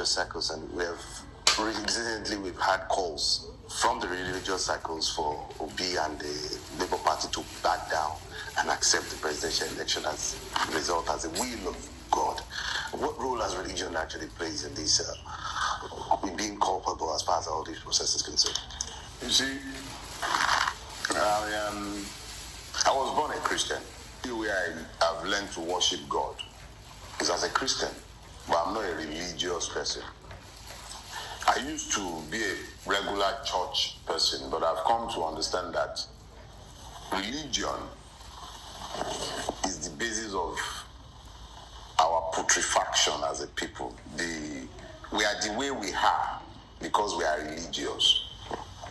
religious circles, and recently we've had calls from the religious circles for Obi and the Labour Party to back down and accept the presidential election as a result, as a will of God. What role has religion actually plays in this, in being culpable as far as all these processes concerned? You see, I was born a Christian. The way I've learned to worship God is as a Christian, but I'm not a religious person. I used to be a regular church person, but I've come to understand that religion is the basis of our putrefaction as a people. We are the way we are because we are religious.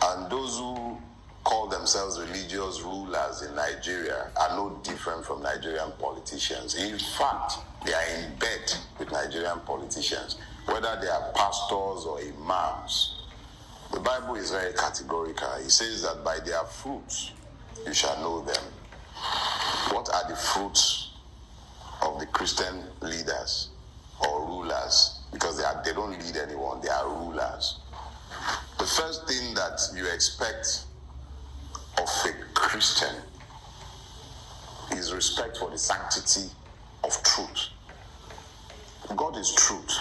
And those who call themselves religious rulers in Nigeria are no different from Nigerian politicians. In fact, they are in bed with Nigerian politicians, whether they are pastors or imams. The Bible is very categorical. It says that by their fruits you shall know them. What are the fruits of the Christian leaders or rulers? Because they don't lead anyone, they are rulers. The first thing that you expect of a Christian is respect for the sanctity of truth. God is truth.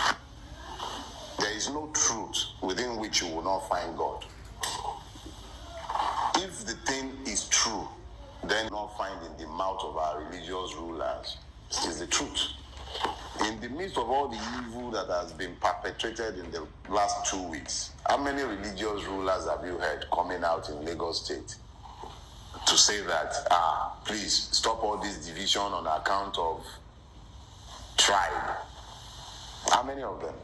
There is no truth within which you will not find God. If the thing is true, then you will not find in the mouth of our religious rulers is the truth. In the midst of all the evil that has been perpetrated in the last 2 weeks, how many religious rulers have you heard coming out in Lagos State to say that, please stop all this division on account of tribe? How many of them?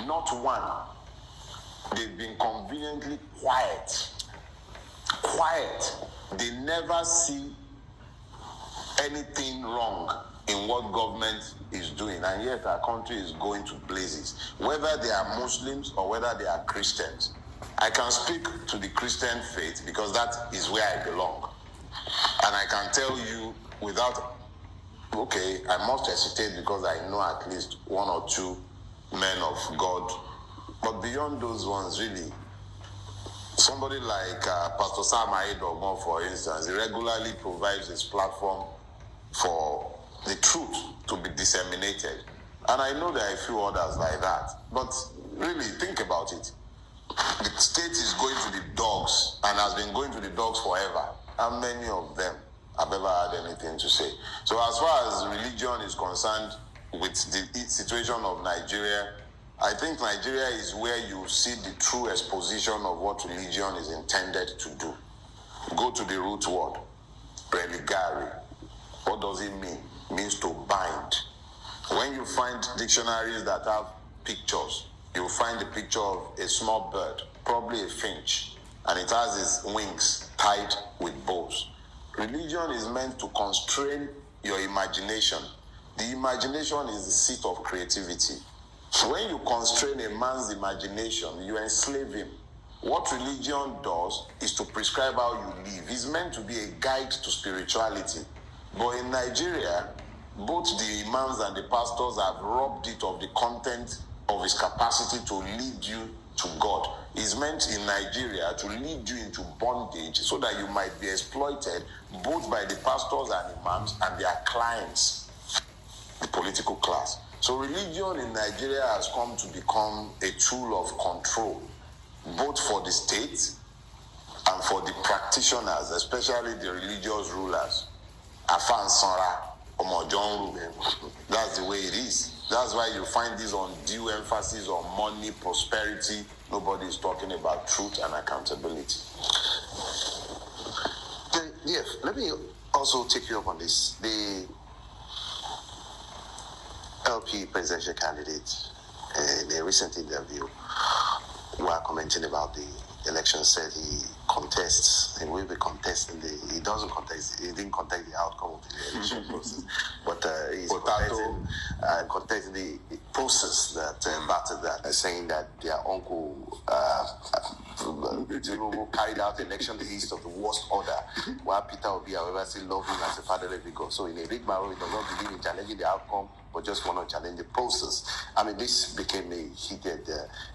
Not one. They've been conveniently quiet. Quiet. They never see anything wrong in what government is doing, and yet our country is going to blazes. Whether they are Muslims or whether they are Christians, I can speak to the Christian faith because that is where I belong. And I can tell you without, I must hesitate because I know at least one or two men of God. But beyond those ones, really, somebody like Pastor Sam Ayedogbon, for instance, he regularly provides his platform for the truth to be disseminated. And I know there are a few others like that. But really, think about it. The state is going to the dogs and has been going to the dogs forever. How many of them have ever had anything to say? So as far as religion is concerned with the situation of Nigeria, I think Nigeria is where you see the true exposition of what religion is intended to do. Go to the root word, religare. What does it mean? It means to bind. When you find dictionaries that have pictures, you'll find a picture of a small bird, probably a finch, and it has its wings tied with bows. Religion is meant to constrain your imagination. The imagination is the seat of creativity. When you constrain a man's imagination, you enslave him. What religion does is to prescribe how you live. It's meant to be a guide to spirituality. But in Nigeria, both the imams and the pastors have robbed it of the content of his capacity to lead you to God. It's meant in Nigeria to lead you into bondage so that you might be exploited both by the pastors and imams and their clients, the political class. So religion in Nigeria has come to become a tool of control, both for the state and for the practitioners, especially the religious rulers. Afan Sara, Omojonru, that's the way it is. That's why you find this undue emphasis on money, prosperity. Nobody is talking about truth and accountability. Yes, let me also take you up on this. The LP presidential candidate in a recent interview while commenting about the election said he contests and will be contesting he doesn't contest, he didn't contest the outcome of the election process, but he's contesting the process that battered that, saying that their uncle Tinubu carried out the election the east of the worst order, while Peter Obi, however, still love him as a fatherly figure. So in a big marrow, he does not believe in challenging the outcome but just want to challenge the process. I mean, this became a heated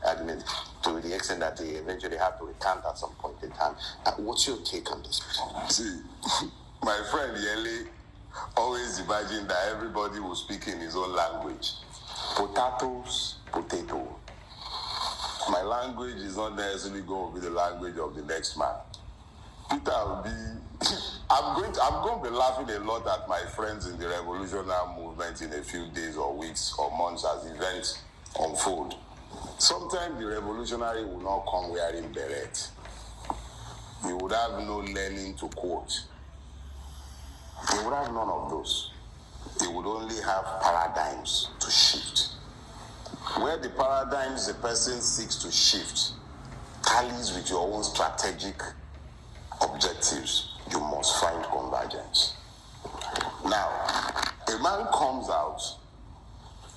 argument to the extent that they eventually had to recant at some point in time. What's your take on this? See, my friend Yele always imagined that everybody will speak in his own language. Potatoes, potato. My language is not necessarily going to be the language of the next man. Peter will be. I'm going to be laughing a lot at my friends in the revolutionary movement in a few days or weeks or months as events unfold. Sometimes the revolutionary will not come wearing beret. He would have no learning to quote. He would have none of those. He would only have paradigms to shift. Where the paradigms the person seeks to shift tallies with your own strategic objectives, you must find convergence. Now, a man comes out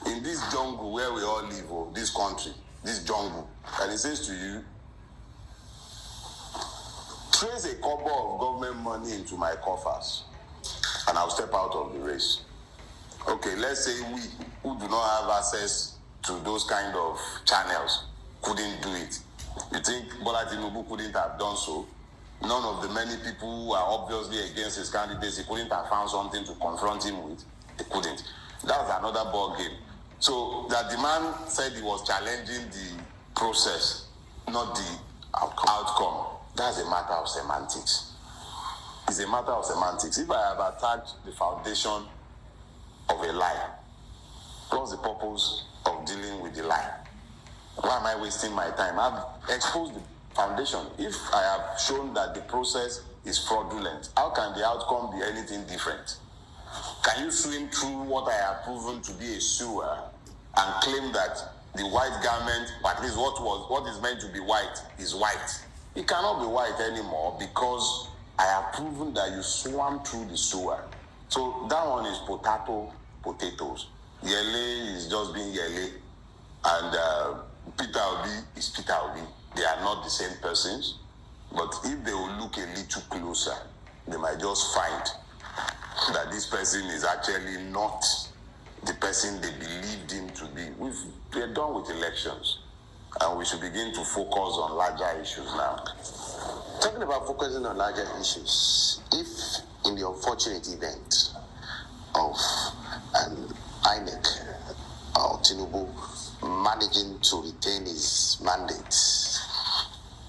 in this jungle where we all live, or this country, this jungle, and he says to you, trace a couple of government money into my coffers, and I'll step out of the race. Okay, let's say we, who do not have access to those kind of channels, couldn't do it. You think Abiola Tinubu couldn't have done so? None of the many people who are obviously against his candidacy couldn't have found something to confront him with. They couldn't. That's another ball game. So that the man said he was challenging the process, not the outcome. That's a matter of semantics. It's a matter of semantics. If I have attacked the foundation of a lie, what's the purpose of dealing with the lie? Why am I wasting my time? I've exposed the foundation. If I have shown that the process is fraudulent, how can the outcome be anything different? Can you swim through what I have proven to be a sewer and claim that the white garment, or at least what is meant to be white, is white? It cannot be white anymore because I have proven that you swam through the sewer. So that one is potatoes. Yele is just being Yele, and Peter Obi is Peter Obi. They are not the same persons, but if they will look a little closer, they might just find that this person is actually not the person they believed him to be. We're done with elections, and we should begin to focus on larger issues now. Talking about focusing on larger issues, if in the unfortunate event of an INEC or Tinubu managing to retain his mandate,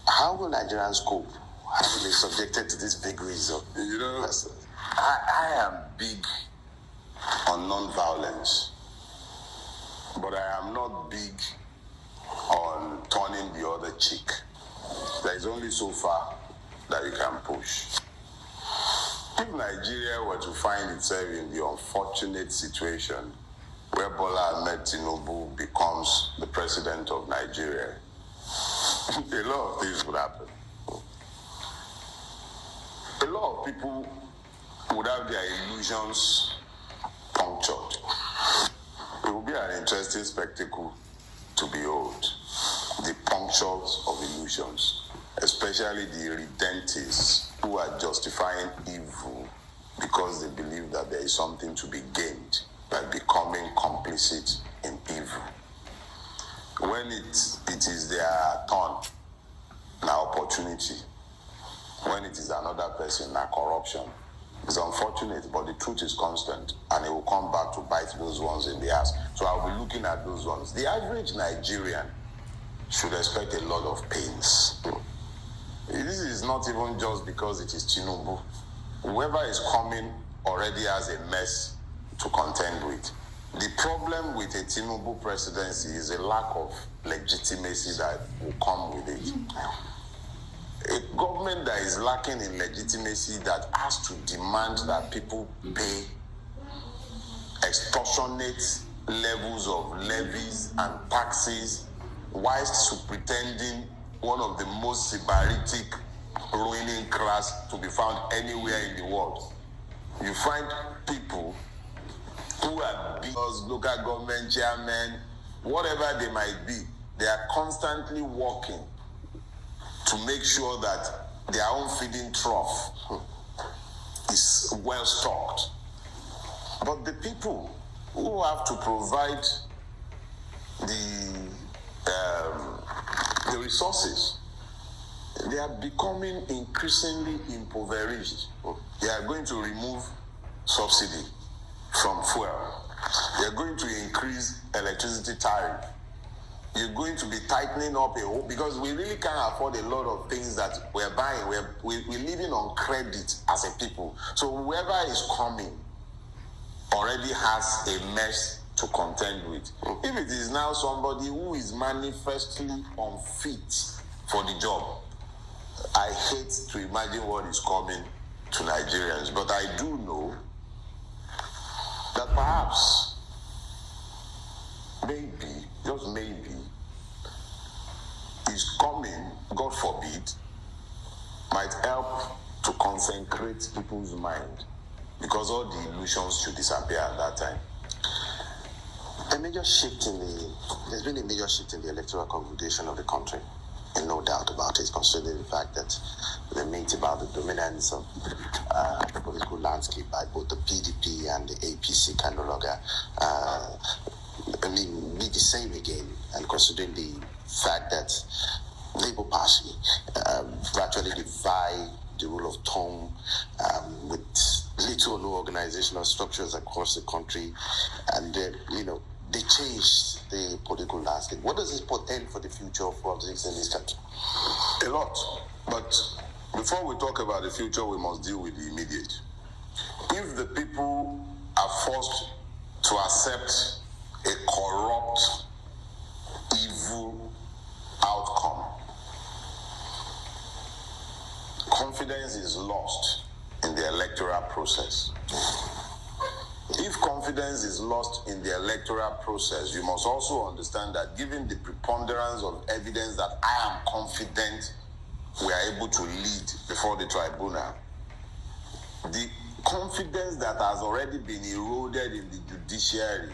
how will Nigerians cope having been subjected to this vagaries of I am big on non-violence, but I am not big on turning the other cheek. There is only so far that you can push. If Nigeria were to find itself in the unfortunate situation where Bola Ahmed Tinubu becomes the president of Nigeria, a lot of things would happen. A lot of people would have their illusions punctured. It will be an interesting spectacle to behold, the punctures of illusions, especially the redentists who are justifying evil because they believe that there is something to be gained by becoming complicit in evil. When it is their turn, now opportunity. When it is another person, now corruption. It's unfortunate, but the truth is constant, and it will come back to bite those ones in the ass. So I'll be looking at those ones. The average Nigerian should expect a lot of pains. This is not even just because it is Tinubu. Whoever is coming already has a mess to contend with. The problem with a Tinubu presidency is a lack of legitimacy that will come with it. A government that is lacking in legitimacy, that has to demand that people pay extortionate levels of levies and taxes, whilst pretending one of the most sybaritic ruining class to be found anywhere in the world. You find people who are big local government chairmen, whatever they might be, they are constantly working to make sure that their own feeding trough is well stocked. But the people who have to provide the resources. They are becoming increasingly impoverished. They are going to remove subsidy from fuel. They are going to increase electricity tariff. You're going to be tightening up because we really can't afford a lot of things that we're buying. We're living on credit as a people. So whoever is coming already has a mess to contend with. If it is now somebody who is manifestly unfit for the job, I hate to imagine what is coming to Nigerians, but I do know that perhaps, maybe, just maybe, is coming, God forbid, might help to consecrate people's mind, because all the illusions should disappear at that time. There's been a major shift in the electoral configuration of the country, and no doubt about it, considering the fact that the myth about the dominance of the political landscape by both the PDP and the APC can no longer be the same again, and considering the fact that Labour Party virtually defy the rule of thumb with little or no organizational structures across the country, and they changed the political landscape. What does this portend for the future of politics in this country? A lot. But before we talk about the future, we must deal with the immediate. If the people are forced to accept a corrupt, evil outcome, confidence is lost in the electoral process. If confidence is lost in the electoral process, you must also understand that given the preponderance of evidence that I am confident we are able to lead before the tribunal, the confidence that has already been eroded in the judiciary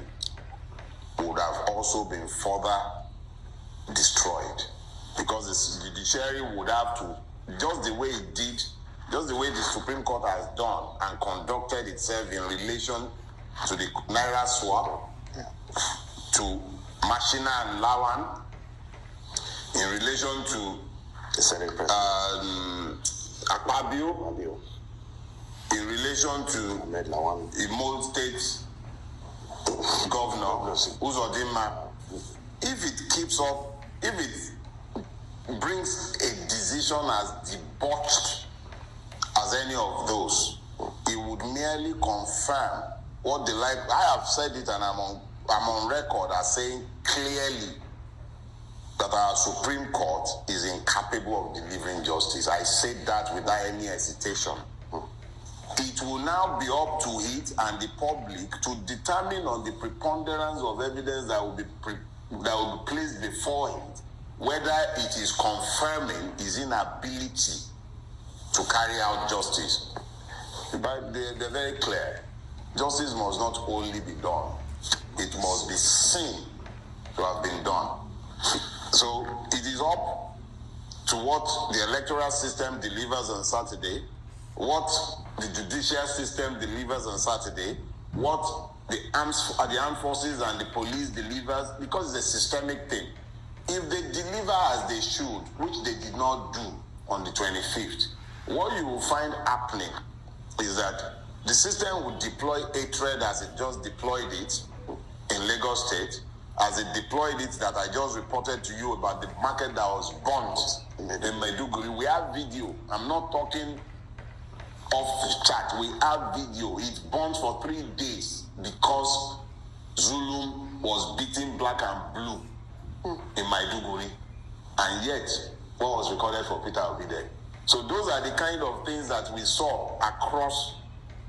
would have also been further destroyed, because the judiciary would have to, just the way it did, just the way the Supreme Court has done and conducted itself in relation to the Naira swap, to Machina and Lawan, in relation to the Senate President Akpabio, in relation to Imo State Governor Uzodinma. If it keeps up, if it brings a decision as debauched as any of those, it would merely confirm what they like. I have said it, and I'm on record as saying clearly that our Supreme Court is incapable of delivering justice. I said that without any hesitation. It will now be up to it and the public to determine on the preponderance of evidence that will be placed before it whether it is confirming his inability to carry out justice. But they're very clear. Justice must not only be done, it must be seen to have been done. So it is up to what the electoral system delivers on Saturday, what the judicial system delivers on Saturday, what the armed forces and the police delivers, because it's a systemic thing. If they deliver as they should, which they did not do on the 25th, what you will find happening is that the system will deploy hatred as it just deployed it in Lagos State, as it deployed it that I just reported to you about the market that was burnt in Maiduguri. We have video. I'm not talking off the chat. We have video. It burnt for 3 days because Zulum was beating black and blue in Maiduguri. And yet, what was recorded for Peter will be there. So those are the kind of things that we saw across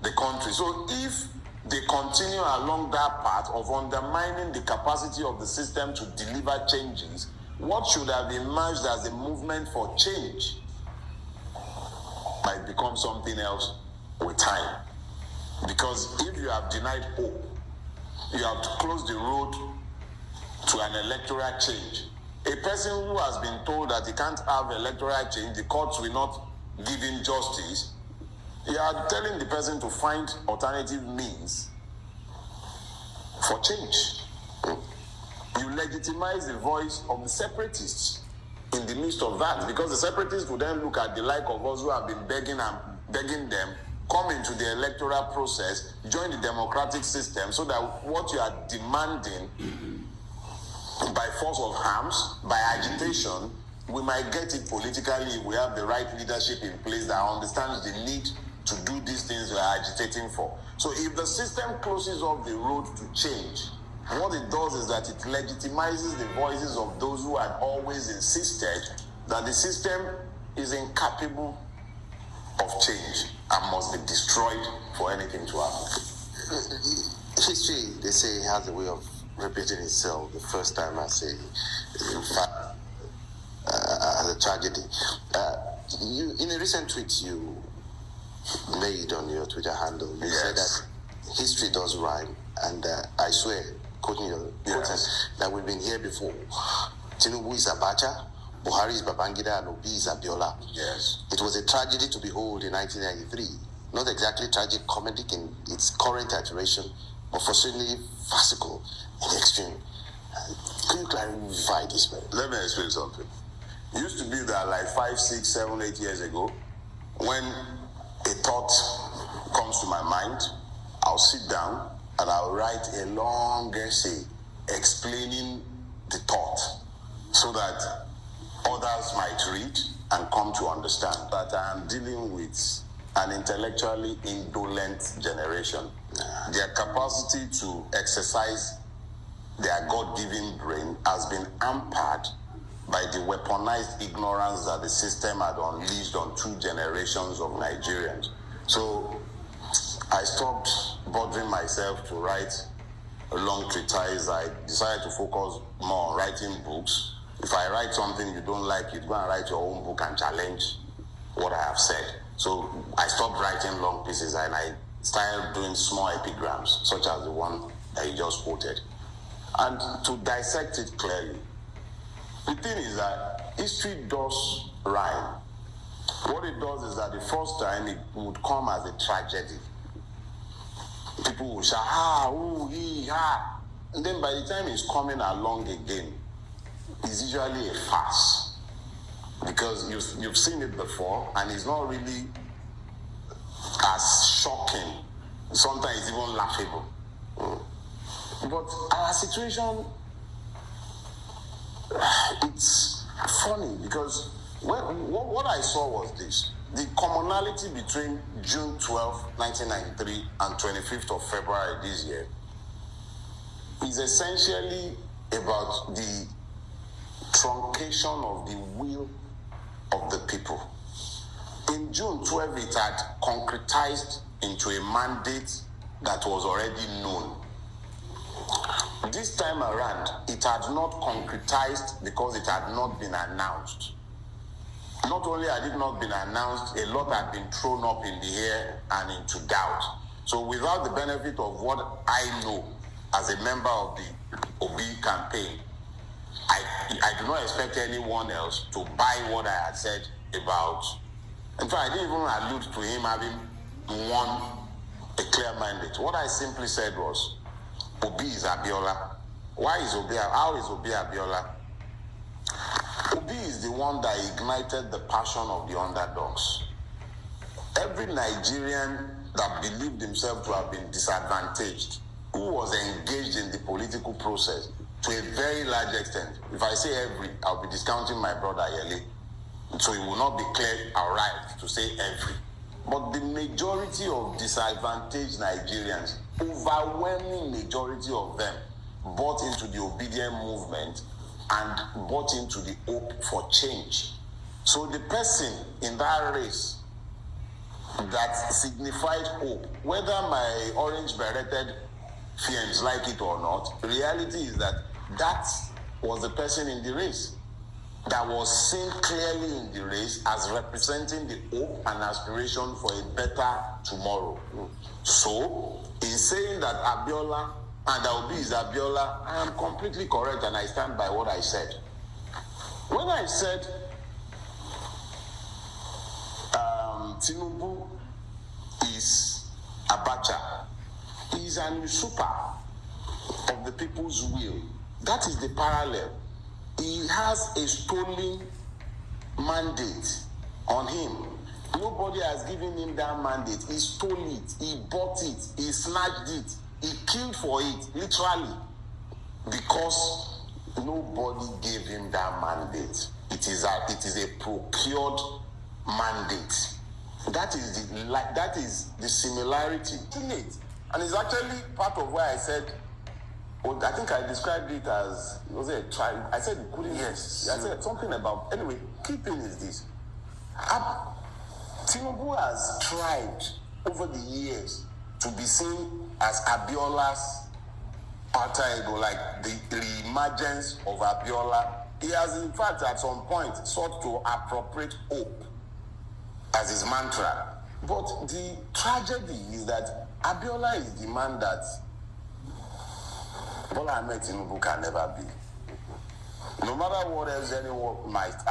the country. So if they continue along that path of undermining the capacity of the system to deliver changes, what should have emerged as a movement for change might become something else with time. Because if you have denied hope, you have to close the road to an electoral change. A person who has been told that he can't have electoral change, the courts will not give him justice, you are telling the person to find alternative means for change. You legitimize the voice of the separatists in the midst of that, because the separatists will then look at the like of us who have been begging them, come into the electoral process, join the democratic system, so that what you are demanding by force of arms, by agitation, we might get it politically if we have the right leadership in place that understands the need to do these things we are agitating for. So if the system closes off the road to change, what it does is that it legitimizes the voices of those who had always insisted that the system is incapable of change and must be destroyed for anything to happen. History, they say, has a way of repeating itself. The first time I say, in fact, as a tragedy. You, in a recent tweet you made on your Twitter handle, you said that history does rhyme, and I swear, quoting your quotes, that we've been here before. Tinubu is Abacha, Buhari is Babangida, and Obi is Abiola. Yes. It was a tragedy to behold in 1993. Not exactly tragic comedic in its current iteration, but frustratingly farcical in the extreme. Can you clarify this, man? Let me explain something. It used to be that like 5, 6, 7, 8 years ago, when a thought comes to my mind, I'll sit down and I'll write a long essay explaining the thought so that others might read and come to understand that I am dealing with an intellectually indolent generation. Their capacity to exercise their God-given brain has been hampered by the weaponized ignorance that the system had unleashed on 2 generations of Nigerians. So I stopped bothering myself to write a long treatise. I decided to focus more on writing books. If I write something you don't like, you go and write your own book and challenge what I have said. So I stopped writing long pieces and I started doing small epigrams, such as the one that you just quoted. And to dissect it clearly, the thing is that history does rhyme. What it does is that the first time it would come as a tragedy. People will shout, ooh, hee, ha. And then by the time it's coming along again, it's usually a farce. Because you've seen it before, and it's not really as shocking. Sometimes it's even laughable. But our situation, it's funny because what I saw was this. The commonality between June 12, 1993 and 25th of February this year is essentially about the truncation of the will of the people. In June 12, it had concretized into a mandate that was already known. This time around, it had not concretized because it had not been announced. Not only had it not been announced, a lot had been thrown up in the air and into doubt. So without the benefit of what I know as a member of the Obi campaign, I do not expect anyone else to buy what I had said about. In fact, I didn't even allude to him having won a clear mandate. What I simply said was, Obi is Abiola. Why is Obi? How is Obi Abiola? Obi is the one that ignited the passion of the underdogs. Every Nigerian that believed himself to have been disadvantaged, who was engaged in the political process to a very large extent. If I say every, I'll be discounting my brother Yele. So it will not be clear or right to say every. But the majority of disadvantaged Nigerians, overwhelming majority of them, bought into the obedient movement and bought into the hope for change. So the person in that race that signified hope, whether my orange beretted friends like it or not, the reality is that that was the person in the race that was seen clearly in the race as representing the hope and aspiration for a better tomorrow. So, in saying that Abiola and Obi is Abiola, I am completely correct and I stand by what I said. When I said Tinubu is Abacha, he is an usurper. of the people's will. That is the parallel. He has a stolen mandate on him. Nobody has given him that mandate. He stole it, he bought it, he snatched it, he killed for it, literally, because nobody gave him that mandate. It is a procured mandate. That is the similarity. And it's actually part of why I said, well, I think I described it as, was it a tribe? I said it couldn't. Yes. I said something about, anyway, key thing is this. Tinubu has tried over the years to be seen as Abiola's alter ego, like the reemergence of Abiola. He has, in fact, at some point, sought to appropriate hope as his mantra. But the tragedy is that Abiola is the man that Bola Ahmed Tinubu can never be. No matter what else anyone might have.